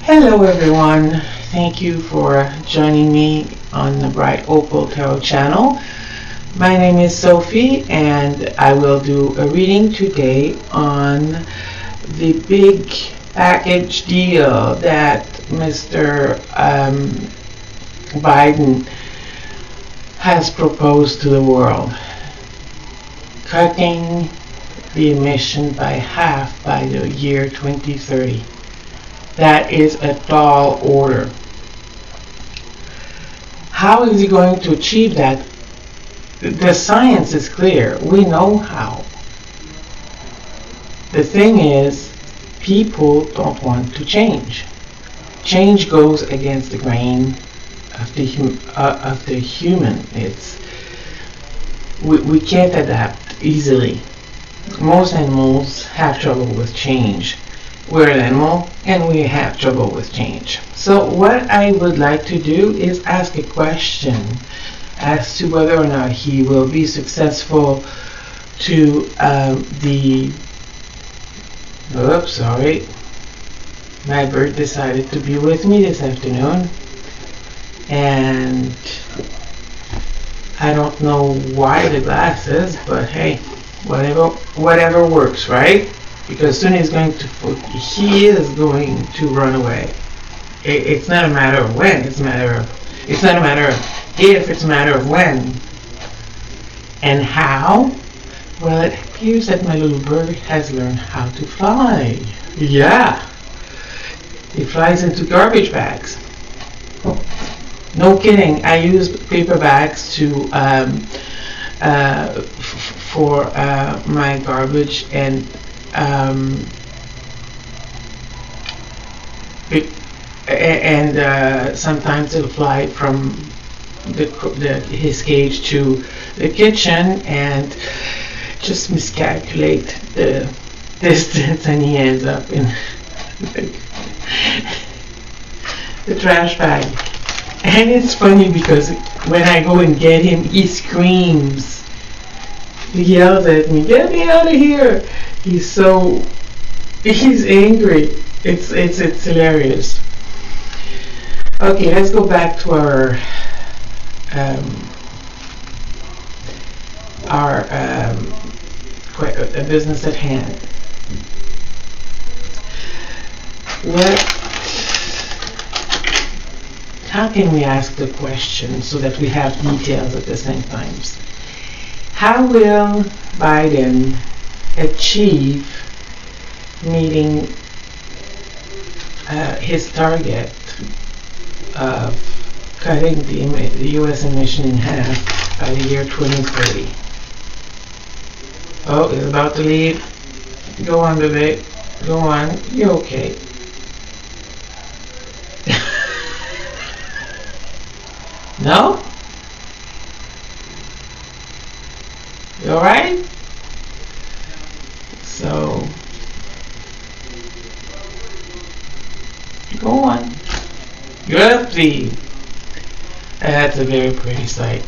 Hello everyone, thank you for joining me on the Bright Opal Tarot channel. My name is Sophie and I will do a reading today on the big package deal that Mr. Biden has proposed to the world. Cutting the emission by half by the year 2030. That is a tall order. How is he going to achieve that? The science is clear. We know how. The thing is, people don't want to change. Change goes against the grain of the human. We can't adapt easily. Most animals have trouble with change. We're an animal and we have trouble with change. So what I would like to do is ask a question as to whether or not he will be successful to oops, sorry. My bird decided to be with me this afternoon and I don't know why the glasses, but hey, whatever works, right? Because soon he is going to run away. It's not a matter of when, it's not a matter of if, it's a matter of when. And how? Well, it appears that my little bird has learned how to fly. Yeah, he flies into garbage bags. No kidding, I use paper bags to for my garbage and sometimes it'll fly from his cage to the kitchen and just miscalculate the distance and he ends up in the trash bag. And it's funny because when I go and get him, he screams. He yells at me, "Get me out of here!" He's angry. It's hilarious. Okay, let's go back to our business at hand. How can we ask the question so that we have details at the same time? How will Biden achieve meeting his target of cutting the U.S. emission in half by the year 2030? Oh, he's about to leave. Go on, baby. Go on. You're okay. No? You alright? So, go on. Good, please. That's a very pretty sight.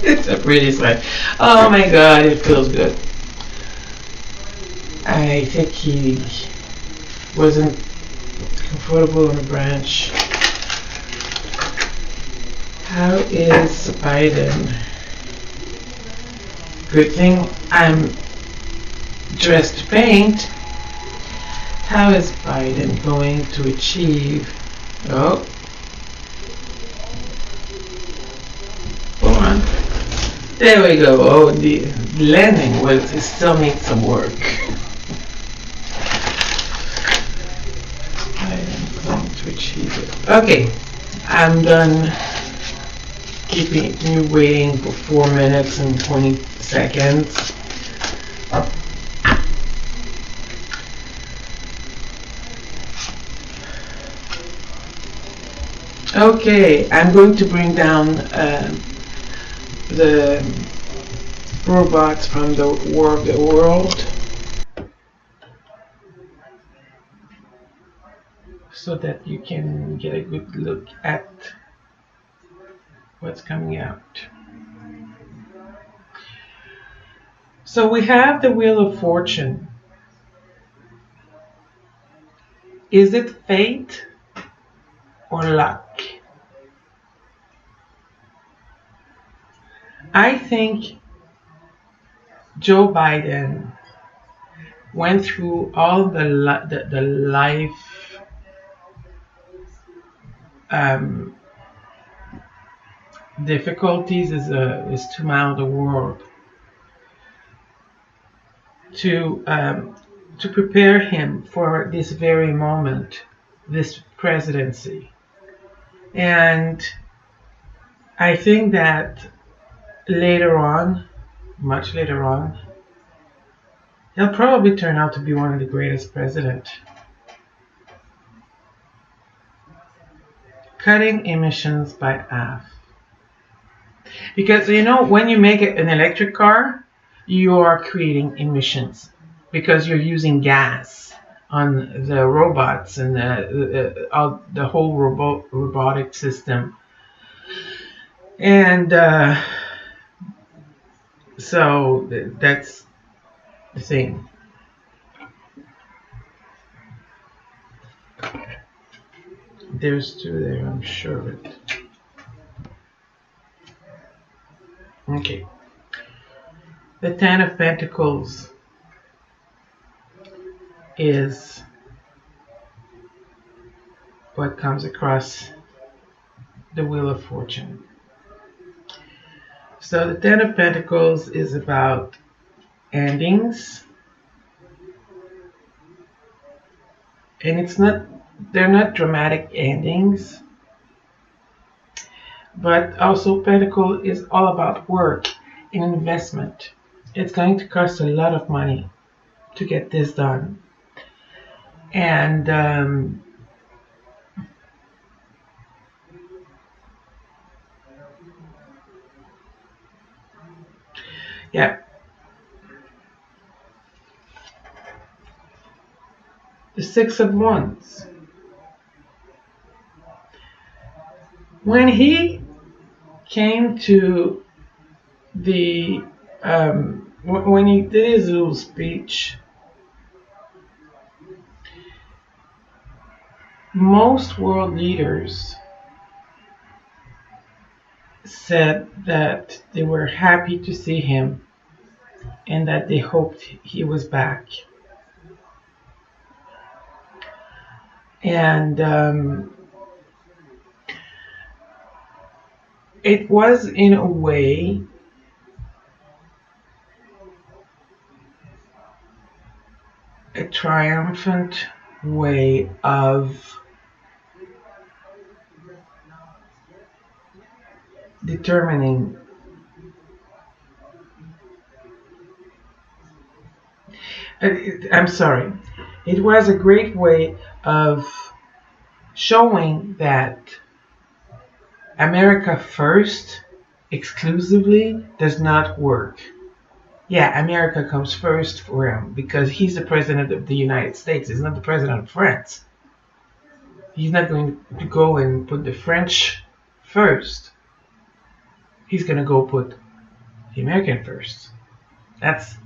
It's a pretty sight. Oh my god, it feels good. I think he wasn't comfortable on the branch. How is Biden? Good thing I'm dressed to paint. How is Biden going to achieve? Oh, hold on. There we go. Oh, the landing was it still needs some work. Biden going to achieve it. Okay, I'm done keeping you waiting for 4 minutes and 20 seconds. Okay, I'm going to bring down the robots from the War of the World so that you can get a good look at what's coming out. So we have the Wheel of Fortune. Is it fate or luck? I think Joe Biden went through all the life um, difficulties is too mild a word to prepare him for this very moment, this presidency. And I think that later on, much later on, he'll probably turn out to be one of the greatest presidents. Cutting emissions by half. Because when you make an electric car, you are creating emissions because you're using gas on the robots and the whole robotic system. And so that's the thing. There's two there, I'm sure of it. Okay. The Ten of Pentacles is what comes across the Wheel of Fortune. So the Ten of Pentacles is about endings. And they're not dramatic endings. But also Pentacle is all about work and investment. It's going to cost a lot of money to get this done. And yeah. The Six of Wands. When he came to the when he did his little speech, most world leaders said that they were happy to see him and that they hoped he was back. And it was, in a way, a triumphant way of determining I'm sorry. It was a great way of showing that America first exclusively does not work. Yeah, America comes first for him because he's the president of the United States. He's not the president of France. He's not going to go and put the French first. He's going to go put the American first. That's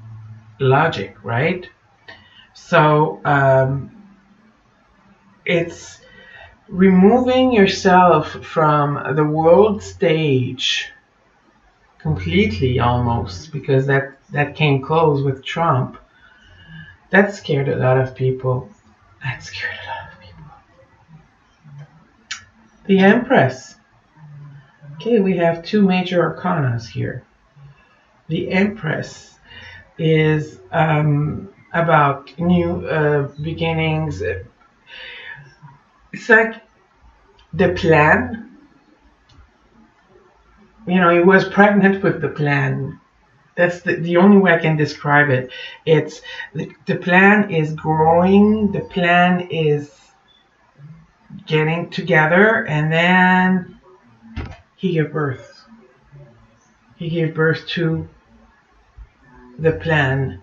logic, right? So it's removing yourself from the world stage completely, almost, because that came close with Trump. That scared a lot of people. The Empress. Okay, we have two major arcanas here. The Empress is about new beginnings. It's like the plan. He was pregnant with the plan. That's the only way I can describe it. It's the plan is growing. The plan is getting together, and then he gave birth. He gave birth to the plan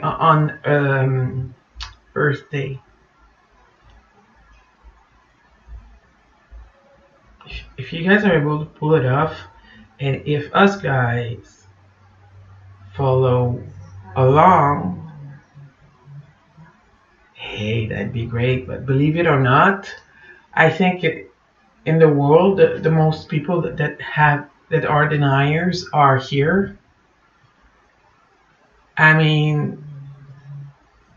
on Earth Day. If you guys are able to pull it off, and if us guys follow along, hey, that'd be great. But believe it or not, I think in the world, the most people that are deniers are here. I mean,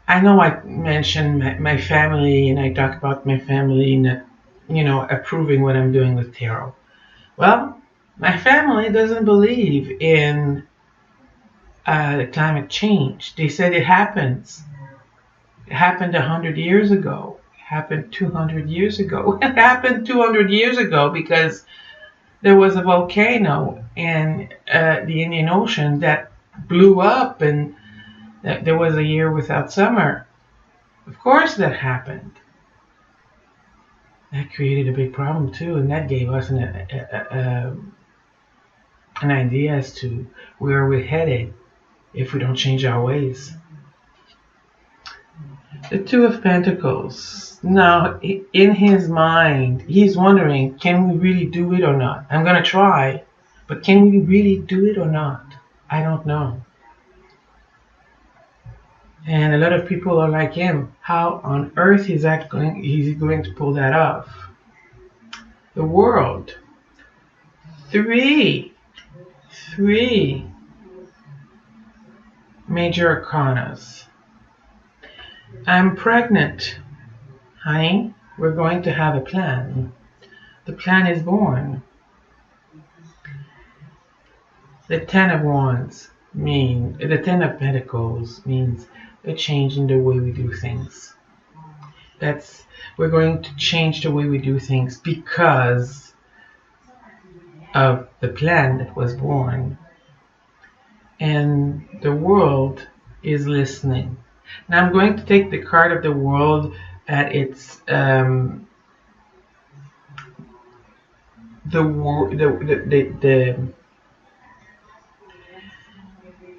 I know I mentioned my family and I talk about my family not, approving what I'm doing with tarot. Well, my family doesn't believe in climate change. They said it happens. It happened 100 years ago. It happened 200 years ago. It happened 200 years ago because there was a volcano in the Indian Ocean that blew up and there was a year without summer. Of course that happened. That created a big problem too, and that gave us an idea as to where we're headed if we don't change our ways. The Two of Pentacles. Now, in his mind, he's wondering, can we really do it or not? I'm going to try, but can we really do it or not? I don't know. And a lot of people are like him. How on earth is he going to pull that off? The World. Three major arcanas. I'm pregnant. Honey, we're going to have a plan. The plan is born. The Ten of Wands the Ten of Pentacles means a change in the way we do things. We're going to change the way we do things because of the plan that was born. And the world is listening. Now I'm going to take the card of the world at its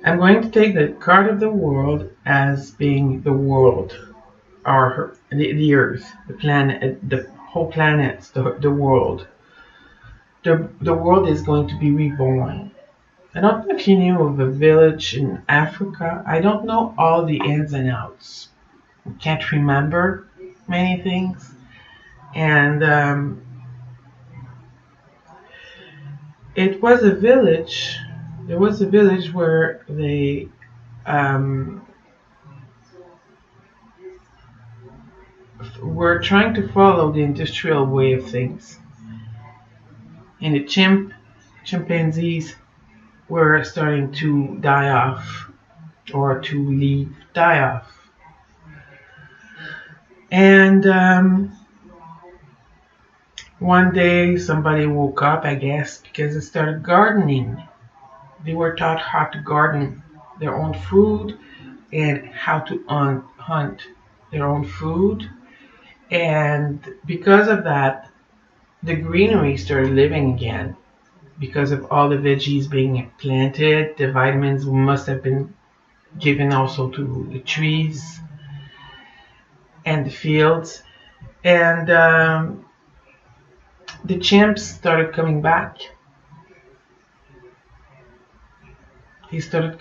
I'm going to take the card of the world as being the world, or the Earth, the planet, the whole planet, the world. The world is going to be reborn. I don't know if you knew of a village in Africa. I don't know all the ins and outs. I can't remember many things. And it was a village. There was a village where they were trying to follow the industrial way of things. And the chimpanzees were starting to die off, or to die off. And one day somebody woke up, I guess, because they started gardening. They were taught how to garden their own food and how to hunt their own food. And because of that, the greenery started living again. Because of all the veggies being planted, the vitamins must have been given also to the trees and the fields. And the chimps started coming back. He started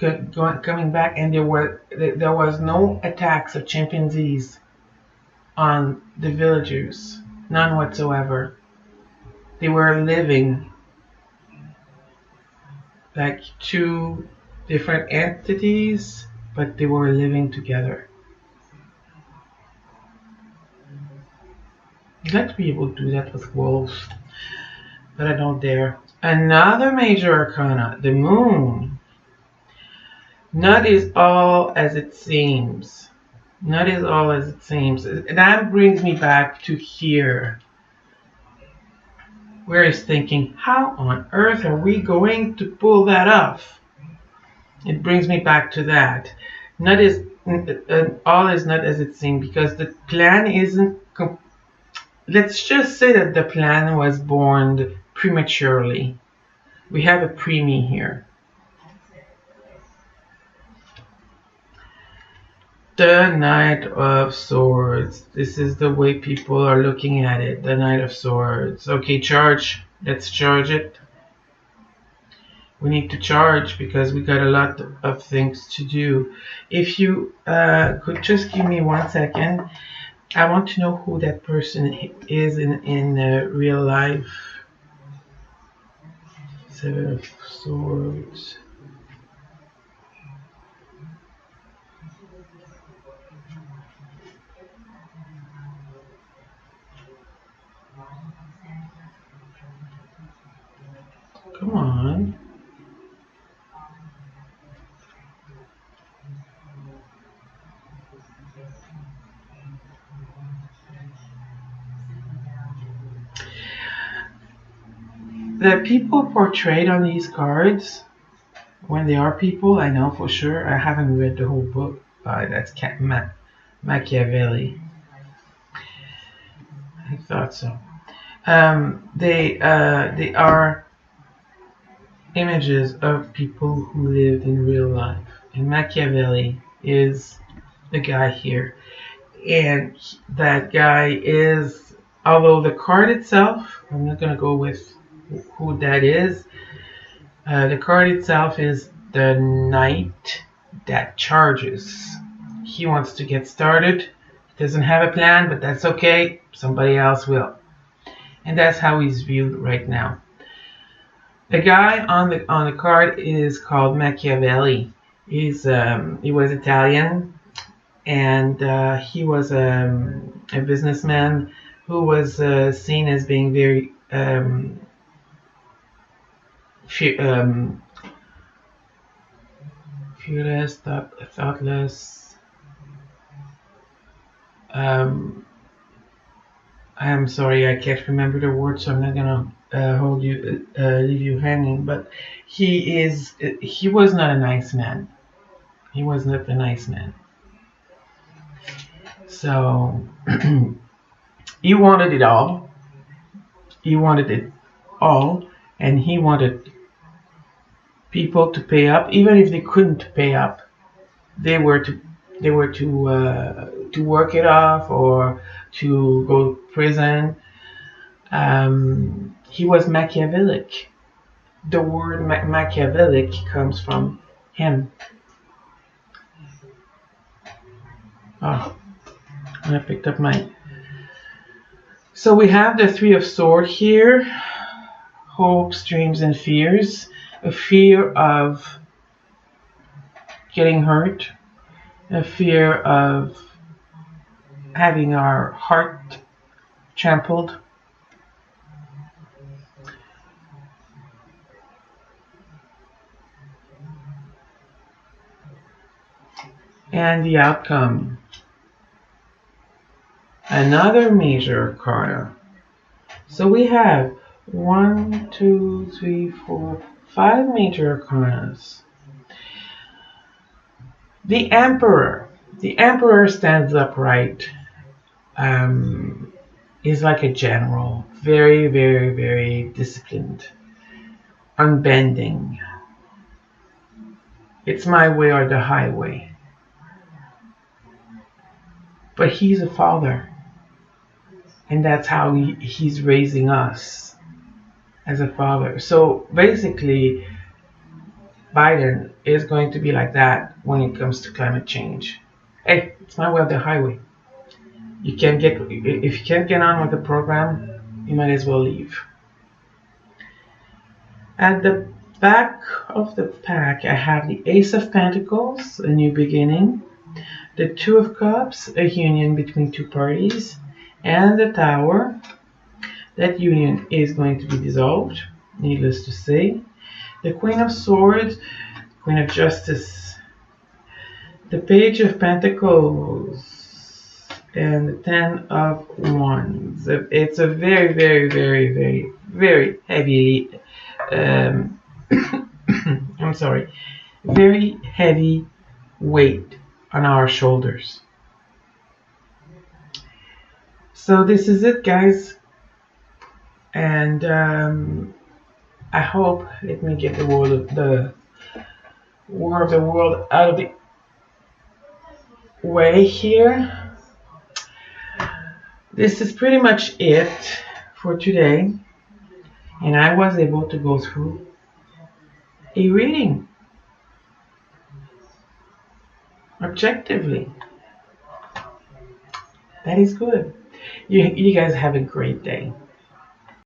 coming back, and there was no attacks of chimpanzees on the villagers, none whatsoever. They were living like two different entities, but they were living together. I'd like to be able to do that with wolves, but I don't dare. Another major arcana, the Moon. Not is all as it seems. Not is all as it seems. And that brings me back to here, where he's thinking, how on earth are we going to pull that off? It brings me back to that. All is not as it seems, because the plan isn't. Let's just say that the plan was born prematurely. We have a preemie here. The Knight of Swords. This is the way people are looking at it. The Knight of Swords. Okay, charge. Let's charge it. We need to charge because we got a lot of things to do. If you could just give me 1 second. I want to know who that person is in real life. Seven of Swords. Come on. The people portrayed on these cards, when they are people, I know for sure. I haven't read the whole book. That's Machiavelli. I thought so. They are images of people who lived in real life. And Machiavelli is the guy here. And that guy is, although the card itself, I'm not going to go with who that is. The card itself is the knight that charges. He wants to get started. He doesn't have a plan, but that's okay. Somebody else will. And that's how he's viewed right now. The guy on the card is called Machiavelli. He was Italian, and he was a businessman who was seen as being very fearless, thoughtless. I'm sorry, I can't remember the word, so I'm not gonna leave you hanging. But he was not a nice man. He was not a nice man. So he wanted it all. He wanted it all, and he wanted people to pay up, even if they couldn't pay up. They were to work it off or to go to prison. He was Machiavellic. The word Machiavellic comes from him. Oh, I picked up my. So we have the Three of Swords here. Hopes, dreams, and fears. A fear of getting hurt. A fear of having our heart trampled. And the outcome. Another major arcana. So we have 1, 2, 3, 4, 5 major arcanas. The Emperor. The Emperor stands upright. Is like a general. Very, very, very disciplined. Unbending. It's my way or the highway. But he's a father. And that's how he's raising us as a father. So basically, Biden is going to be like that when it comes to climate change. Hey, it's my way or the highway. You can't get if you can't get on with the program, you might as well leave. At the back of the pack, I have the Ace of Pentacles, a new beginning, the Two of Cups, a union between two parties, and the Tower. That union is going to be dissolved, needless to say. The Queen of Swords, Queen of Justice, the Page of Pentacles, and the Ten of Wands. It's a very, very, very, very, very heavy, I'm sorry, very heavy weight on our shoulders. So this is it, guys. And I hope, let me get the War of the World out of the way here. This is pretty much it for today. And I was able to go through a reading objectively. That is good. You guys have a great day.